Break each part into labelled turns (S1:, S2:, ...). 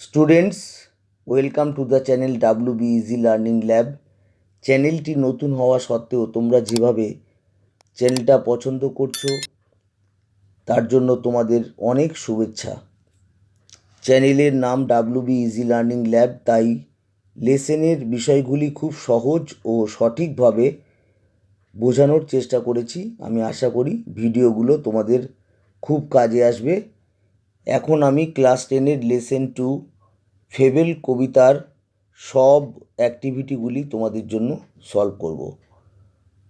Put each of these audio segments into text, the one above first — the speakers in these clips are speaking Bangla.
S1: Students, welcome to the channel WB easy learning lab. চ্যানেলটি নতুন হওয়া সত্ত্বেও তোমরা যেভাবে চ্যানেলটা পছন্দ করছো তার জন্য তোমাদের অনেক শুভেচ্ছা। চ্যানেলের নাম ডাব্লিউবি ইজি লার্নিং ল্যাব, তাই লেসেনের বিষয়গুলি খুব সহজ ও সঠিকভাবে বোঝানোর চেষ্টা করেছি। আমি আশা করি ভিডিওগুলো তোমাদের খুব কাজে আসবে। এখন আমি ক্লাস 10-এর লেসন 2 ফেবেল কবিতার সব অ্যাক্টিভিটিগুলি তোমাদের জন্য সলভ করব।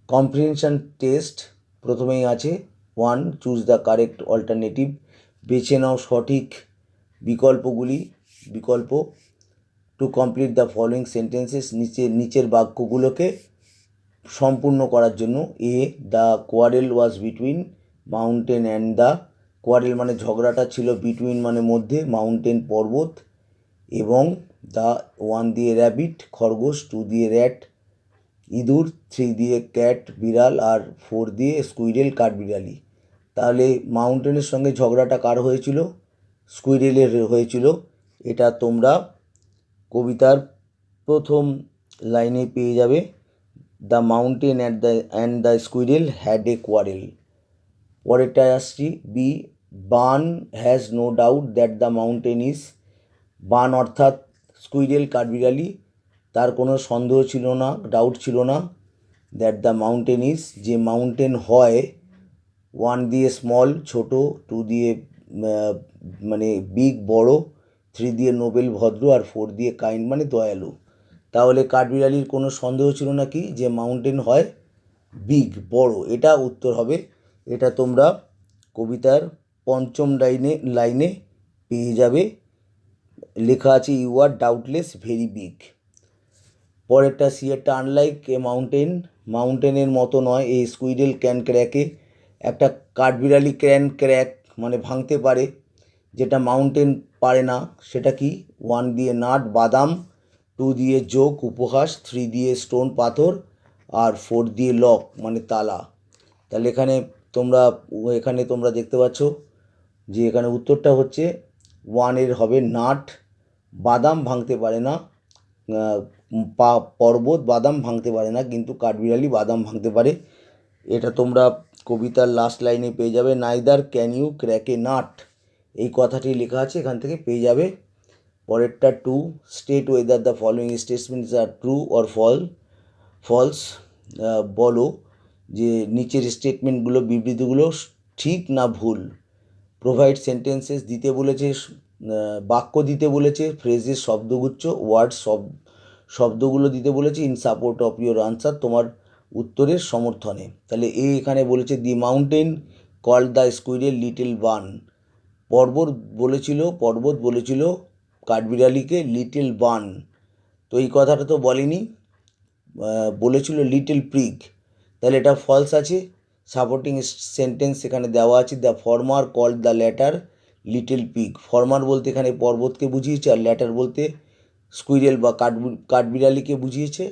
S1: কম্প্রিহেনশন টেস্ট প্রথমেই আছে। 1, চুজ দ্য কারেক্ট অল্টারনেটিভ, বেছে নাও সঠিক বিকল্প। To complete the following sentences, নিচের বাক্যগুলোকে সম্পূর্ণ করার জন্য। A, the quarrel was between mountain and the, quarrel মানে ঝগড়াটা ছিল, বিটুইন মানে মধ্যে, মাউন্টেন পর্বত, এবং দ্য 1 দিয়ে র্যাবিট খরগোশ, 2 দিয়ে র্যাট ইঁদুর, 3 দিয়ে ক্যাট বিড়াল, আর 4 দিয়ে স্কুইরেল কাঠবিড়ালি। তাহলে মাউন্টেনের সঙ্গে ঝগড়াটা কার হয়েছিল? স্কুইরেলের হয়েছিল। এটা তোমরা কবিতার প্রথম লাইনে পেয়ে যাবে। The mountain and the squirrel had a quarrel. পরেরটায় আসছি। B, bun has no doubt that the mountain is, bun অর্থাৎ স্কুইরেল কাঠবিড়ালি, তার কোনো সন্দেহ ছিল না, ডাউট ছিল না, দ্যাট দ্য মাউন্টেন ইজ, যে মাউন্টেন হয়, 1 দিয়ে স্মল ছোট, 2 দিয়ে মানে বিগ বড়, 3 দিয়ে নোবেল ভদ্র, আর 4 দিয়ে কাইন্ড মানে দয়ালু। তাহলে কাঠবিড়ালির কোনো সন্দেহ ছিল না কি, যে মাউন্টেন হয় বিগ বড়। এটা উত্তর হবে। এটা তোমরা কবিতার পঞ্চম লাইনে পেয়ে যাবে, লেখা আছে you are doubtless very big. পরেরটা সি এরটা, আনলাইক এ মাউন্টেনের মতো নয় এ স্কুইরেল ক্যান ক্র্যাকে, একটা কাঠবিড়ালি ক্যান ক্র্যাক মানে ভাঙতে পারে, যেটা মাউন্টেন পারে না। সেটা কি? 1 দিয়ে নাট বাদাম, 2 দিয়ে জোক উপহাস, 3 দিয়ে স্টোন পাথর, আর 4 দিয়ে লক মানে তালা। তাহলে এখানে তোমরা দেখতে পাচ্ছ যে এখানে উত্তরটা হচ্ছে 1 এর হবে নাট, বাদাম ভাঙতে পারে না, পর্বত বাদাম ভাঙতে পারে না, কিন্তু কাঠবিড়ালি বাদাম ভাঙতে পারে। এটা তোমরা কবিতার লাস্ট লাইনে পেয়ে যাবে। Neither can you crack a nut, এই কথাটি লেখা আছে, এখান থেকে পেয়ে যাবে। পরেরটা 2, state whether the following statements are true or false, বলো যে নিচের স্টেটমেন্টগুলো, বিবৃতিগুলো ঠিক না ভুল। প্রোভাইড সেন্টেন্সেস দিতে বলেছে, বাক্য দিতে বলেছে, ফ্রেজের শব্দগুচ্ছ, ওয়ার্ড শব্দগুলো দিতে বলেছে, in support of your answer, তোমার উত্তরের সমর্থনে। তাহলে এখানে বলেছে the mountain called the squirrel little bun, পর্বত বলেছিল কাঠবিড়ালিকে লিটল বান। তো এই কথাটা তো বলেনি, বলেছিল লিটল প্রিগ। তাহলে এটা ফলস আছে। সাপোর্টিং সেন্টেন্স এখানে দেওয়া আছে, the former called the latter little pig. Former বলতে এখানে পর্বতকে বুঝিয়েছে, আর ল্যাটার বলতে স্কুইরেল বা কাঠবিড়ালিকে বুঝিয়েছে।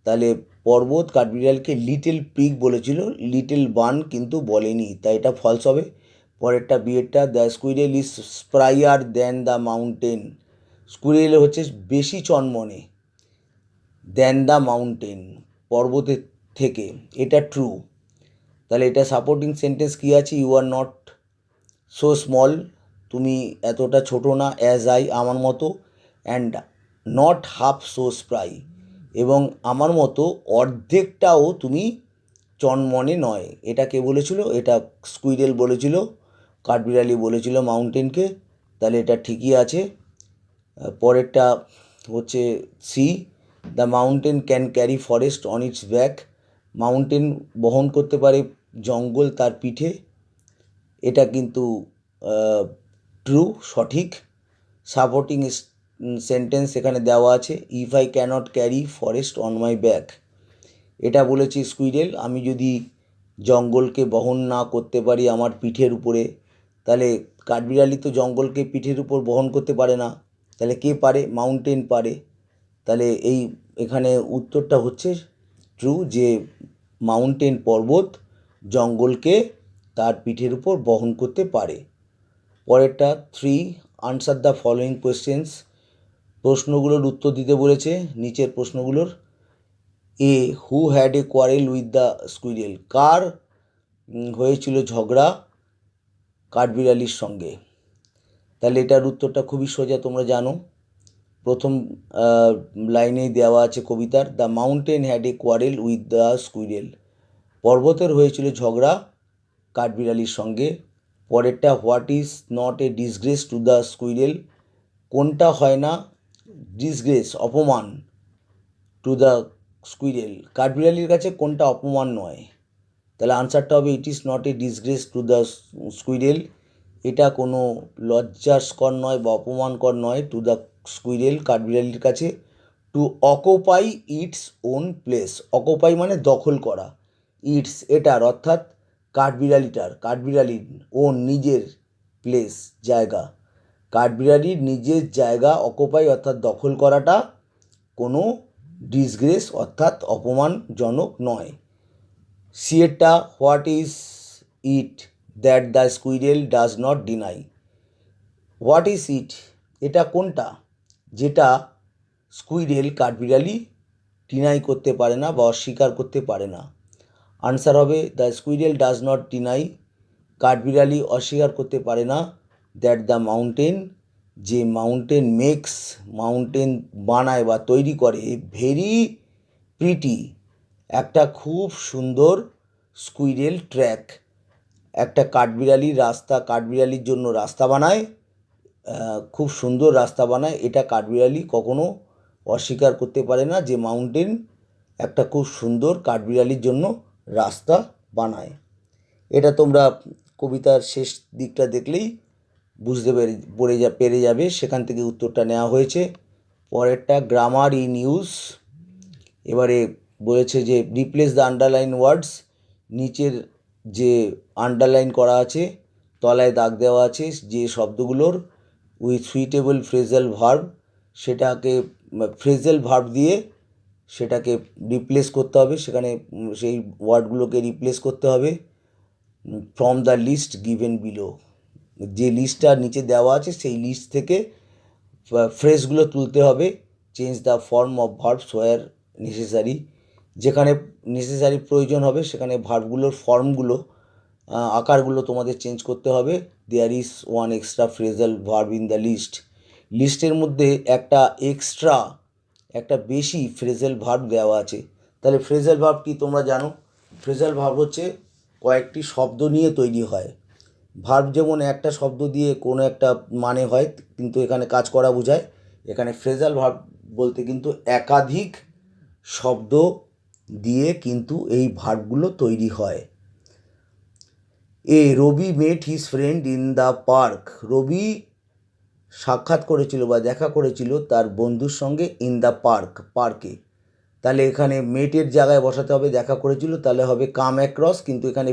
S1: তাহলে পর্বত কাঠবিড়ালিকে লিটল পিগ বলেছিল, লিটল বান কিন্তু বলেনি, তাই এটা ফলস হবে। পরেরটা বিয়েরটা, the squirrel is spryer than the mountain, squirrel হচ্ছে বেশি চনমনে, দ্যান দ্য মাউন্টেন পর্বতের থেকে, এটা ট্রু। তাহলে এটা সাপোর্টিং সেন্টেন্স কী আছে? You are not so small, তুমি এতটা ছোট না, অ্যাজ আই আমার মতো, and not half so spry, এবং আমার মতো অর্ধেকটাও তুমি চনমনে নয়। এটা কে বলেছিল? এটা স্কুইরেল বলেছিল, কাঠবিড়ালি বলেছিল মাউন্টেনকে। তাহলে এটা ঠিকই আছে। পরেরটা হচ্ছে C, the mountain can carry forest on its back, mountain বহন করতে পারে জঙ্গল তার পিঠে। এটা কিন্তু ট্রু, সঠিক। সাপোর্টিং সেন্টেন্স এখানে দেওয়া আছে, if I can't carry forest on my back, এটা বলেছে স্কুইরেল, আমি যদি জঙ্গলকে বহন না করতে পারি আমার পিঠের উপরে। তাহলে কাঠবিড়ালি তো জঙ্গলকে পিঠের উপর বহন করতে পারে না, তাহলে কে পারে? মাউন্টেন পারে। তাহলে এখানে উত্তরটা হচ্ছে ট্রু, যে মাউন্টেন পর্বত জঙ্গলকে তার পিঠের উপর বহন করতে পারে। পরেরটা 3, আনসার দ্য ফলোয়িং কোয়েশ্চেন্স, প্রশ্নগুলোর উত্তর দিতে বলেছে নিচের প্রশ্নগুলোর। A, who had a quarrel with the squirrel, কার হয়েছিল ঝগড়া কাঠবিড়ালির সঙ্গে। তাহলে এটার উত্তরটা খুবই সোজা, তোমরা জানো। প্রথম লাইনেই দেওয়া আছে কবিতার, the mountain had a quarrel with the squirrel, পর্বতের হয়েছিল ঝগড়া কাঠবিড়ালির সঙ্গে। পরেরটা, what is not a disgrace to the squirrel, কোনটা হয় না ডিসগ্রেস অপমান টু দ্য স্কুইরেল, কাঠবিড়ালির কাছে কোনটা অপমান নয়। তাহলে আনসারটা হবে it is not a disgrace to the squirrel, এটা কোনো লজ্জাস্কর নয় বা অপমানকর নয় টু দ্য স্কুইরেল, কাঠবিড়ালির কাছে, to occupy its own place, occupy মানে দখল করা, ইটস এটার অর্থাৎ কাঠবিড়ালির ওন নিজের, প্লেস জায়গা, কাঠবিড়ালির নিজের জায়গা অকুপাই অর্থাৎ দখল করাটা কোনো ডিসগ্রেস অর্থাৎ অপমানজনক নয়। সিয়েরটা, what is it that the squirrel does not deny, what is it এটা কোনটা যেটা স্কুইরেল কাঠবিড়ালি ডিনাই করতে পারে না বা অস্বীকার করতে পারে না। আনসার হবে the squirrel does not deny, কাঠবিড়ালি অস্বীকার করতে পারে না, দ্যাট দ্য মাউন্টেন, যে মাউন্টেন মেক্স, মাউন্টেন বানায় বা তৈরি করে, ভেরি প্রিটি, একটা খুব সুন্দর স্কুইরেল ট্র্যাক, একটা কাঠবিড়ালির রাস্তা, কাঠবিড়ালির জন্য রাস্তা বানায়, খুব সুন্দর রাস্তা বানায়, এটা কাঠবিড়ালি কখনো অস্বীকার করতে পারে না যে মাউন্টেন একটা খুব সুন্দর কাঠবিড়ালির জন্য রাস্তা বানায়। এটা তোমরা কবিতার শেষ দিকটা দেখলেই বুঝতে পেরে যাবে, সেখান থেকে উত্তরটা নেওয়া হয়েছে। পরেরটা, গ্রামার ইন ইউজ, এবারে বলেছে যে রিপ্লেস দ্য আন্ডারলাইন ওয়ার্ডস, নিচের যে আন্ডারলাইন করা আছে তলায় দাগ দেওয়া আছে যে শব্দগুলোর, উইথ সুইটেবল ফ্রেজাল ভার্ব, সেটাকে ফ্রেজাল ভার্ব দিয়ে সেটাকে রিপ্লেস করতে হবে, সেখানে সেই ওয়ার্ডগুলোকে রিপ্লেস করতে হবে। From the list given below, যে লিস্টটা নিচে দেওয়া আছে সেই লিস্ট থেকে ফ্রেজগুলো তুলতে হবে। Change the form of verbs where necessary, যেখানে নেসেসারি প্রয়োজন হবে সেখানে ভার্বগুলোর ফর্মগুলো, আকারগুলো তোমাদের চেঞ্জ করতে হবে। There is one extra phrasal verb in the list, লিস্টের মধ্যে একটা বেশি ফ্রেজাল ভার্ব দেওয়া আছে। তাহলে ফ্রেজাল ভার্ব কি তোমরা জানো? ফ্রেজাল ভার্ব হচ্ছে কয়েকটি শব্দ নিয়ে তৈরি হয়। ভার্ব যেমন একটা শব্দ দিয়ে কোনো একটা মানে হয়, কিন্তু এখানে কাজ করা বোঝায়, এখানে ফ্রেজাল ভার্ব বলতে কিন্তু একাধিক শব্দ দিয়ে কিন্তু এই ভার্বগুলো তৈরি হয়। Rabi met his friend in the park, Rabi সাক্ষাৎ করেছিল বা দেখা করেছিল তার বন্ধুর সঙ্গে ইন দ্য পার্কে, তাহলে এখানে মেটের জায়গায় বসাতে হবে, দেখা করেছিল তাহলে হবে কাম অ্যাক্রস, কিন্তু এখানে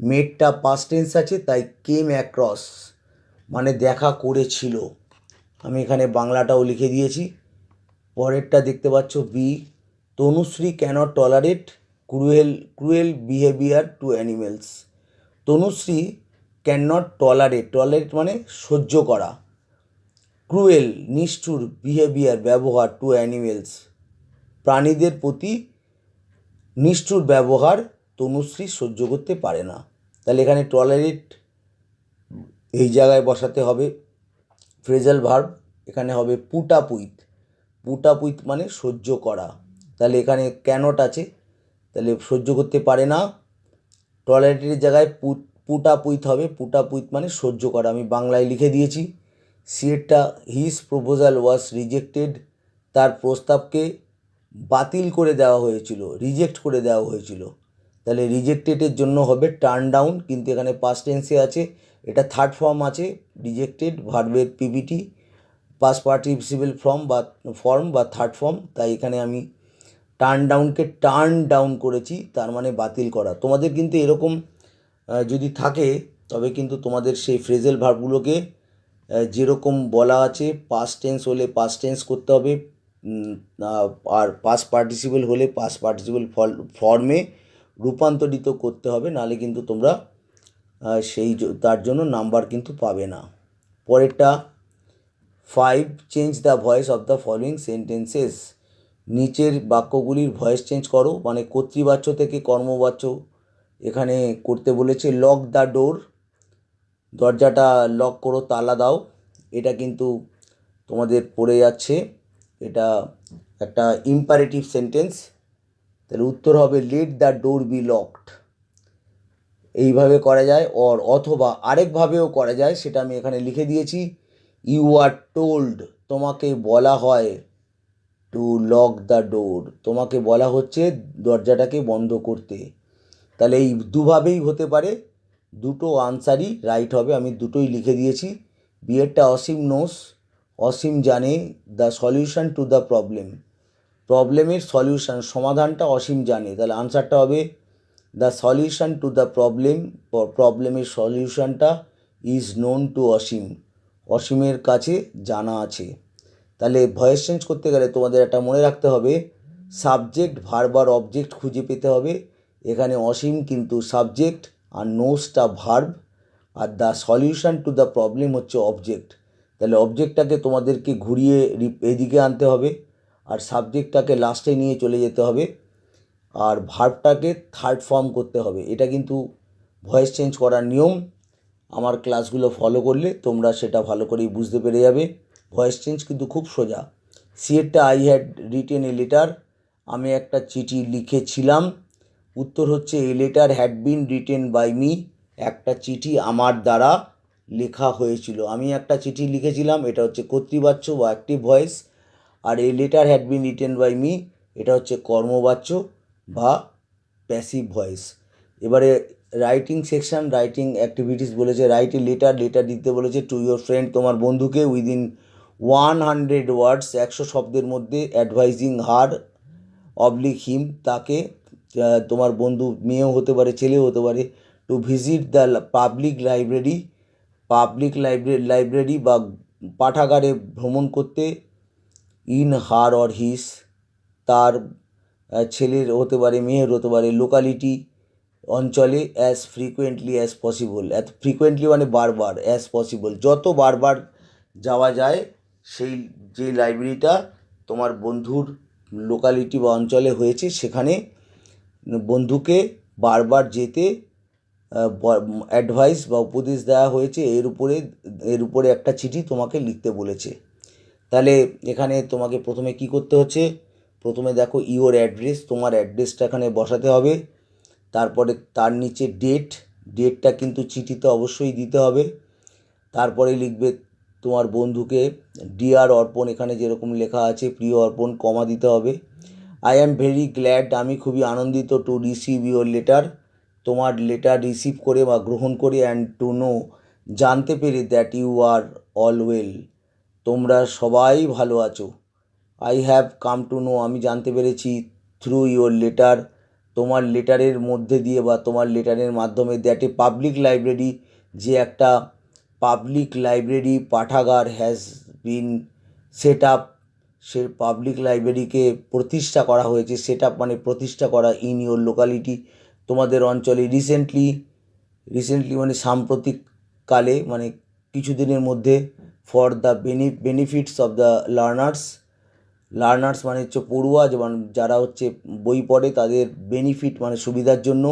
S1: মেটটা পাস্ট টেন্স আছে তাই কেম অ্যাক্রস মানে দেখা করেছিল। আমি এখানে বাংলাটাও লিখে দিয়েছি। পরেরটা দেখতে পাচ্ছ, B, Tanushree can't tolerate cruel behaviour to animals, Tanushree can't tolerate মানে সহ্য করা, ক্রুয়েল নিষ্ঠুর, বিহেভিয়ার ব্যবহার, টু অ্যানিমেলস প্রাণীদের প্রতি নিষ্ঠুর ব্যবহার তনুশ্রী সহ্য করতে পারে না। তাহলে এখানে টলারেট এই জায়গায় বসাতে হবে ফ্রেজাল ভার্ব, এখানে হবে পুটাপুইত মানে সহ্য করা, তাহলে এখানে ক্যানট আছে তাহলে সহ্য করতে পারে না, টলারেটের জায়গায় পুটাপুইত হবে, পুটাপুইত মানে সহ্য করা, আমি বাংলায় লিখে দিয়েছি। সিয়েরটা, হিজ প্রপোজাল ওয়াজ রিজেক্টেড, তার প্রস্তাবকে বাতিল করে দেওয়া হয়েছিল, রিজেক্ট করে দেওয়া হয়েছিল, তাহলে রিজেক্টেডের জন্য হবে টার্ন ডাউন, কিন্তু এখানে পাস্ট টেন্সে আছে, এটা থার্ড ফর্ম আছে রিজেক্টেড ভার্বের পিপিটি, পাস্ট পার্টিসিপেল ফর্ম বা থার্ড ফর্ম, তাই এখানে আমি টার্ন ডাউন করেছি, তার মানে বাতিল করা। তোমাদের কিন্তু এরকম যদি থাকে তবে কিন্তু তোমাদের সেই ফ্রেজাল ভার্বগুলোকে যেরকম বলা আছে পাস্ট টেন্স হলে পাস্ট টেন্স করতে হবে, আর পাস্ট পার্টিসিপেল হলে পাস্ট পার্টিসিপেল ফর্মে রূপান্তরিত করতে হবে, নাহলে কিন্তু তোমরা তার জন্য নাম্বার কিন্তু পাবে না। পরেরটা, 5. Change the voice of the following sentences. নিচের বাক্যগুলির ভয়েস চেঞ্জ করো, মানে কর্তৃবাচ্য থেকে কর্মবাচ্য এখানে করতে বলেছে। লক দ্য ডোর, দরজাটা লক করো, তালা দাও। এটা কিন্তু তোমাদের পড়ে যাচ্ছে, এটা একটা ইম্পারেটিভ সেন্টেন্স। তাহলে উত্তর হবে let the door be locked. এইভাবে করা যায়, অথবা আরেকভাবেও করা যায়, সেটা আমি এখানে লিখে দিয়েছি। ইউ আর টোল্ড, তোমাকে বলা হয়, টু লক দ্য ডোর, তোমাকে বলা হচ্ছে দরজাটাকে বন্ধ করতে। তাহলে এই দুভাবেই হতে পারে, দুটো আনসারই রাইট হবে, আমি দুটোই লিখে দিয়েছি। বিয়েরটা অসীম নোস, অসীম জানে, the solution to the problem, প্রবলেমের সলিউশন সমাধানটা অসীম জানে। তাহলে আনসারটা হবে the solution to the problem, প্রবলেমের সলিউশনটা ইজ নোন টু অসীম, অসীমের কাছে জানা আছে। তাহলে ভয়েস চেঞ্জ করতে গেলে তোমাদের একটা মনে রাখতে হবে, সাবজেক্ট ভার্ব আর অবজেক্ট খুঁজে পেতে হবে। এখানে অসীম কিন্তু সাবজেক্ট, আর নোসটা ভার্ব, আর the solution to the problem হচ্ছে অবজেক্ট। তাহলে অবজেক্টটাকে তোমাদেরকে ঘুরিয়ে এদিকে আনতে হবে, আর সাবজেক্টটাকে লাস্টে নিয়ে চলে যেতে হবে, আর ভার্বটাকে থার্ড ফর্ম করতে হবে। এটা কিন্তু ভয়েস চেঞ্জ করার নিয়ম। আমার ক্লাসগুলো ফলো করলে তোমরা সেটা ভালো করেই বুঝতে পেরে যাবে। ভয়েস চেঞ্জ কিন্তু খুব সোজা। সিয়েরটা I had written a letter, আমি একটা চিঠি লিখেছিলাম। উত্তর হচ্ছে a letter had been written by me, একটা চিঠি আমার দ্বারা লেখা হয়েছিল। আমি একটা চিঠি লিখেছিলাম, এটা হচ্ছে কর্তৃবাচ্য বা অ্যাক্টিভ ভয়েস। আর a letter had been written by me, এটা হচ্ছে কর্মবাচ্য বা প্যাসিভ ভয়েস। এবারে রাইটিং সেকশন, রাইটিং অ্যাক্টিভিটিস বলেছে। রাইট এ লেটার, লেটার দিতে বলেছে টু ইয়োর ফ্রেন্ড, তোমার বন্ধুকে, উইদিন 100 ওয়ার্ডস, 100 শব্দের মধ্যে, অ্যাডভাইজিং হার অবলিক হিম, তাকে, তোমার বন্ধু মেয়েও হতে পারে ছেলেও হতে পারে, to visit the public library, public library বা পাঠাগারে ভ্রমণ করতে, ইন হার অর হিস, তার ছেলের হতে পারে মেয়ের হতে পারে, লোকালিটি অঞ্চলে, অ্যাজ ফ্রিকুয়েন্টলি অ্যাজ পসিবল, এত ফ্রিকুয়েন্টলি মানে বারবার, অ্যাজ পসিবল যত বারবার যাওয়া যায়, সেই যে লাইব্রেরিটা তোমার বন্ধুর লোকালিটি বা অঞ্চলে হয়েছে সেখানে বন্ধুকে বারবার যেতে অ্যাডভাইস বা উপদেশ দেওয়া হয়েছে। এর উপরে একটা চিঠি তোমাকে লিখতে বলেছে। তাহলে এখানে তোমাকে প্রথমে কি করতে হচ্ছে, প্রথমে দেখো ইওর অ্যাড্রেস, তোমার অ্যাড্রেসটা এখানে বসাতে হবে। তারপরে তার নিচে ডেটটা কিন্তু চিঠিতে অবশ্যই দিতে হবে। তারপরে লিখবে তোমার বন্ধুকে ডিয়ার অর্পণ, এখানে যেরকম লেখা আছে প্রিয় অর্পণ, কমা দিতে হবে। আই অ্যাম ভেরি গ্ল্যাড, আমি খুবই আনন্দিত, টু রিসিভ ইউর লেটার, তোমার লেটার রিসিভ করে বা গ্রহণ করে, অ্যান্ড টু নো, জানতে পেরে, that you are all well, তোমরা সবাই ভালো আছো। I have come to know, আমি জানতে পেরেছি, থ্রু ইউর লেটার, তোমার লেটারের মধ্যে দিয়ে বা তোমার লেটারের মাধ্যমে, দ্যাট এ পাবলিক লাইব্রেরি, যে একটা পাবলিক লাইব্রেরি পাঠাগার হ্যাজ বিন সেট আপ, সে পাবলিক লাইব্রেরিকে প্রতিষ্ঠা করা হয়েছে। সেট আপ মানে প্রতিষ্ঠা করা, ইন ইউর লোকালিটি, তোমাদের অঞ্চলে, রিসেন্টলি মানে সাম্প্রতিক কালে, মানে কিছুদিনের মধ্যে, for the benefits of the learners মানে হচ্ছে পড়ুয়া, যেমন যারা হচ্ছে বই পড়ে তাদের বেনিফিট মানে সুবিধার জন্য।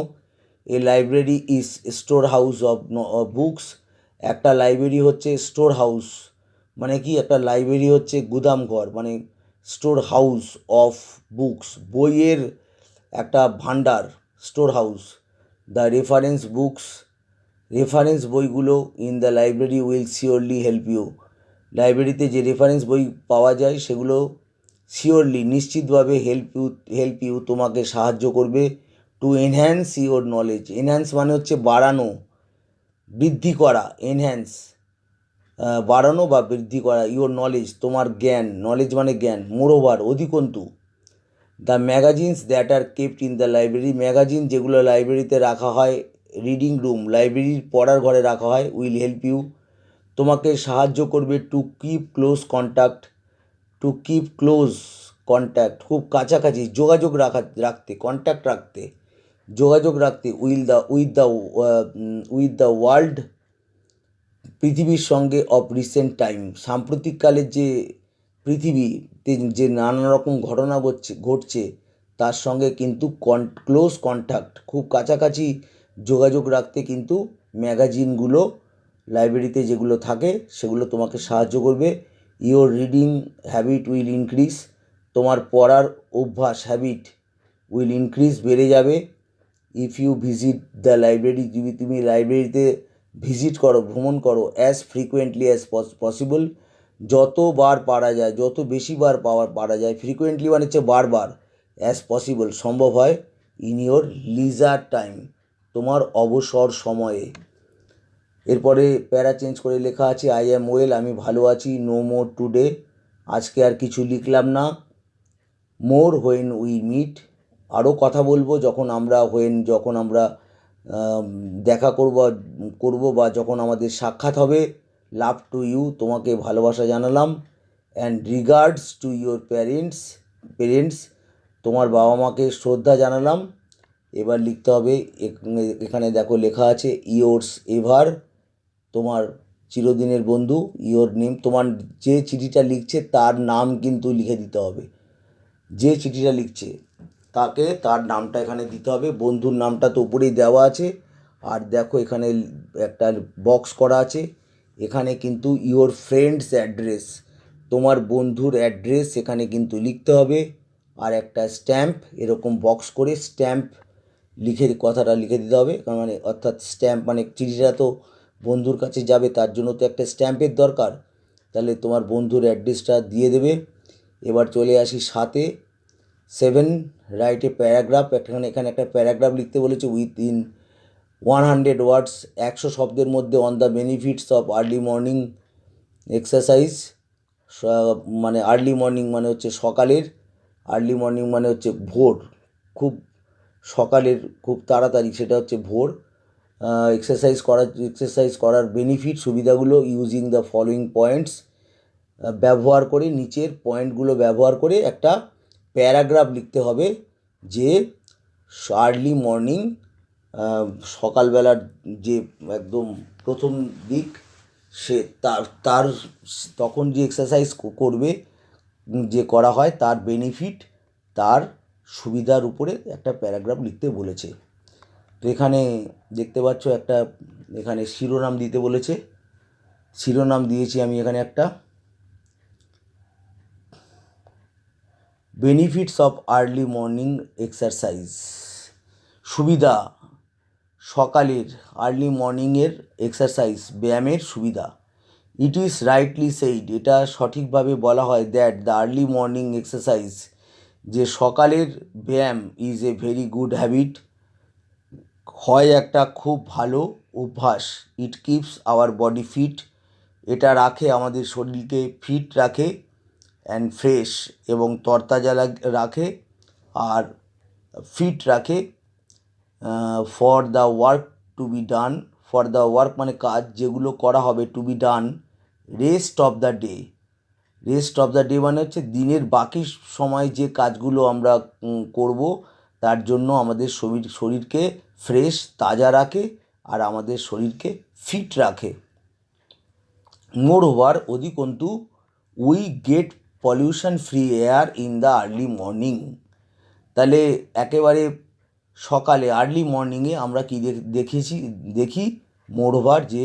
S1: A library is store house of books, একটা লাইব্রেরি হচ্ছে স্টোর হাউস, মানে কি একটা লাইব্রেরি হচ্ছে গুদামঘর, মানে স্টোর হাউস অফ বুকস, বইয়ের একটা ভাণ্ডার, স্টোর হাউস। দ্য রেফারেন্স বইগুলো in the library will surely help you, লাইব্রেরিতে যে রেফারেন্স বই পাওয়া যায় সেগুলো শিওরলি নিশ্চিতভাবে হেল্প ইউ তোমাকে সাহায্য করবে, to enhance your knowledge, enhance মানে হচ্ছে বাড়ানো, বৃদ্ধি করা, এনহ্যান্স বাড়ানো বা বৃদ্ধি করা, ইউর নলেজ তোমার জ্ঞান, নলেজ মানে জ্ঞান, মোরওভার অধিকন্তু, the magazines that are kept in the library, magazine যেগুলো লাইব্রেরিতে রাখা হয়, রিডিং রুম লাইব্রেরির পড়ার ঘরে রাখা হয়, উইল হেল্প ইউ তোমাকে সাহায্য করবে, টু কিপ ক্লোজ কন্ট্যাক্ট খুব কাছাকাছি, যোগাযোগ রাখতে, কন্ট্যাক্ট রাখতে, যোগাযোগ রাখতে, উইথ দ্য ওয়ার্ল্ড, পৃথিবীর সঙ্গে অফ রিসেন্ট টাইম, সাম্প্রতিককালের যে পৃথিবীতে যে নানা রকম ঘটনা ঘটছে তার সঙ্গে কিন্তু ক্লোজ কন্ট্যাক্ট, খুব কাছাকাছি যোগাযোগ রাখতে কিন্তু ম্যাগাজিনগুলো লাইব্রেরিতে যেগুলো থাকে সেগুলো তোমাকে সাহায্য করবে। Your reading habit will increase, তোমার পড়ার অভ্যাস হ্যাবিট উইল ইনক্রিজ, বেড়ে যাবে। If you visit the library, যদি তুমি লাইব্রেরিতে ভিজিট করো, ভ্রমণ করো, অ্যাজ ফ্রিকুয়েন্টলি অ্যাজ পসিবল, যতবার পারা যায়, যত বেশিবার পারা যায়, ফ্রিকুয়েন্টলি মানে হচ্ছে বারবার, অ্যাজ পসিবল সম্ভব হয়, ইন ইওর লিজার টাইম, তোমার অবসর সময়ে। এরপরে প্যারা চেঞ্জ করে লেখা আছে আই অ্যাম ওয়েল, আমি ভালো আছি। নো মোর টুডে, আজকে আর কিছু লিখলাম না। মোর হোয়েন উই মিট, আরও কথা বলবো যখন আমরা দেখা করব বা যখন আমাদের সাক্ষাৎ হবে। লাভ টু ইউ, তোমাকে ভালোবাসা জানালাম। And regards to your parents, তোমার বাবা মাকে শ্রদ্ধা জানালাম। এবার লিখতে হবে, এখানে দেখো লেখা আছে ইয়োর্স এভার, তোমার চিরদিনের বন্ধু। ইয়োর নেম, তোমার যে চিঠিটা লিখছে তার নাম কিন্তু লিখে দিতে হবে। যে চিঠিটা লিখছে তাকে তার নামটা এখানে দিতে হবে। বন্ধুর নামটা তো উপরেই দেওয়া আছে। আর দেখো এখানে একটা বক্স করা আছে, এখানে কিন্তু ইওর ফ্রেন্ডস অ্যাড্রেস, তোমার বন্ধুর অ্যাড্রেস এখানে কিন্তু লিখতে হবে। আর একটা স্ট্যাম্প, এরকম বক্স করে স্ট্যাম্প কথাটা লিখে দিতে হবে। মানে অর্থাৎ স্ট্যাম্প মানে চিঠিটা তো বন্ধুর কাছে যাবে, তার জন্য তো একটা স্ট্যাম্পের দরকার। তাহলে তোমার বন্ধুর অ্যাড্রেসটা দিয়ে দেবে। এবার চলে আসি 7 রাইট এ প্যারাগ্রাফ, এখানে একটা প্যারাগ্রাফ লিখতে বলেছে উইথ ইন 100 ওয়ার্ডস, 100 শব্দের মধ্যে, on the benefits of early morning exercise. মানে আর্লি মর্নিং মানে হচ্ছে সকালের, আর্লি মর্নিং মানে হচ্ছে ভোর, খুব সকালের, খুব তাড়াতাড়ি, সেটা হচ্ছে ভোর। এক্সারসাইজ করার বেনিফিট, সুবিধাগুলো, ইউজিং দ্য ফলোয়িং পয়েন্টস, ব্যবহার করে, নিচের পয়েন্টগুলো ব্যবহার করে একটা প্যারাগ্রাফ লিখতে হবে। যে আর্লি মর্নিং, সকালবেলার যে একদম প্রথম দিক, সে তার তখন যে এক্সারসাইজ করবে, যে করা হয় তার বেনিফিট, তার সুবিধার উপরে একটা প্যারাগ্রাফ লিখতে বলেছে। তো এখানে দেখতে পাচ্ছ একটা, এখানে শিরোনাম দিতে বলেছে, শিরোনাম দিয়েছি আমি এখানে একটা, benefits of early morning exercise, সুবিধা সকালের আর্লি মর্নিংয়ের এক্সারসাইজ, ব্যায়ামের সুবিধা। ইট ইজ রাইটলি সেইড, এটা সঠিকভাবে বলা হয়, that the early morning exercise, যে সকালের ব্যায়াম, is a very good habit, হয় একটা খুব ভালো অভ্যাস। It keeps our body fit, এটা রাখে আমাদের শরীরকে ফিট রাখে, অ্যান্ড ফ্রেশ, এবং তরতাজা রাখে, আর ফিট রাখে। For the work to be done, for the work মানে কাজ যেগুলো করা হবে, to be done rest of the day, rest of the day মানে হচ্ছে দিনের বাকি সময় যে কাজগুলো আমরা করব, তার জন্য আমাদের শরীরকে ফ্রেশ, তাজা রাখে, আর আমাদের শরীরকে ফিট রাখে। মোর ওভার, অধিকন্তু, we get pollution free air in the early morning, তাহলে একেবারে সকালে আর্লি মর্নিংয়ে আমরা কি দেখি মোর ওভার, যে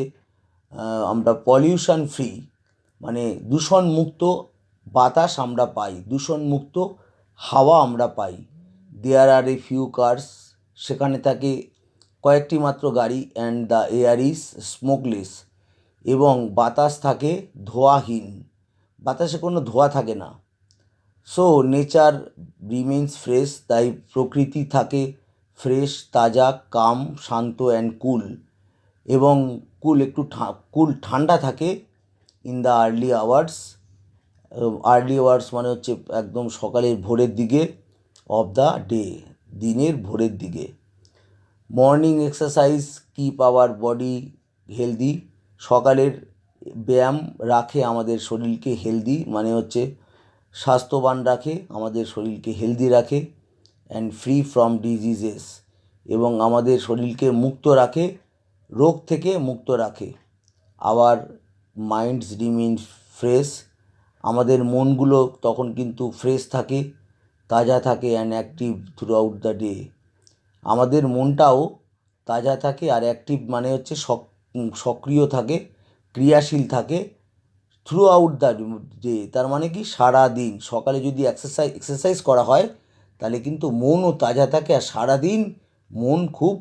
S1: আমরা পলিউশন ফ্রি মানে দূষণমুক্ত বাতাস আমরা পাই, দূষণমুক্ত হাওয়া আমরা পাই। দেয়ার আর এ ফিউ কার্স, সেখানে থাকে কয়েকটি মাত্র গাড়ি। And the air is smokeless, এবং বাতাস থাকে ধোঁয়াহীন, বাতাসে কোনো ধোঁয়া থাকে না। সো নেচার রিমেন্স ফ্রেশ, তাই প্রকৃতি থাকে ফ্রেশ, তাজা, কাম, শান্ত, অ্যান্ড কুল, এবং একটু ঠান্ডা থাকে। In the early hours, early hours মানে হচ্ছে একদম সকালের ভোরের দিকে, অফ দ্য ডে, দিনের ভোরের দিকে। Morning exercise keep our body healthy, সকালের ব্যায়াম রাখে আমাদের শরীরকে হেলদি, মানে হচ্ছে স্বাস্থ্যবান রাখে, আমাদের শরীরকে হেলদি রাখে। অ্যান্ড ফ্রি ফ্রম ডিজিজেস, এবং আমাদের শরীরকে মুক্ত রাখে, রোগ থেকে মুক্ত রাখে। আওয়ার মাইন্ডস রিমেইন ফ্রেশ, আমাদের মনগুলো তখন কিন্তু ফ্রেশ থাকে, তাজা থাকে and active through out the day. আমাদের মনটাও তাজা থাকে আর অ্যাক্টিভ মানে হচ্ছে সক্রিয় থাকে, ক্রিয়াশীল থাকে থ্রু আউট দ্য ডে। তার মানে কি, সারা দিন সকালে যদি এক্সারসাইজ করা হয় তাহলে কিন্তু মনও তাজা থাকে আর সারাদিন মন খুব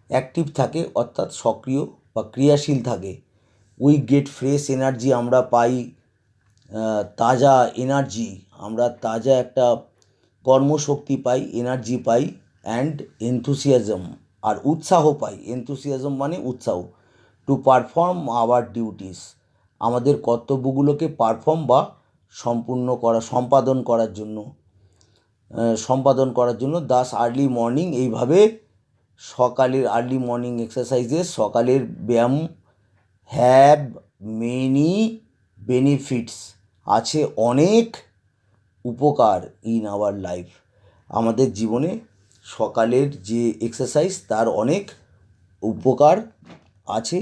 S1: অ্যাক্টিভ থাকে, অর্থাৎ সক্রিয় বা ক্রিয়াশীল থাকে। উই গেট ফ্রেশ এনার্জি, আমরা পাই তাজা এনার্জি, আমরা তাজা একটা কর্মশক্তি পাই, এনার্জি পাই অ্যান্ড এনথুসিয়াজম, আর উৎসাহ পাই। এনথুসিয়াজম মানে উৎসাহ। টু পারফর্ম আওয়ার ডিউটিস, আমাদের কর্তব্যগুলোকে পারফর্ম বা সম্পাদন করার জন্য দাস আর্লি মর্নিং, এইভাবে সকালের আর্লি মর্নিং এক্সারসাইজেস, সকালের ব্যায়াম হ্যাভ মেনি বেনিফিটস, আছে অনেক উপকার ইন আওয়ার লাইফ, আমাদের জীবনে সকালের যে এক্সারসাইজ তার অনেক উপকার আছে।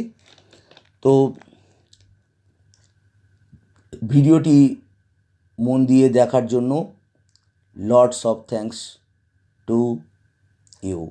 S1: তো ভিডিওটি মন দিয়ে দেখার জন্য lots of thanks to you.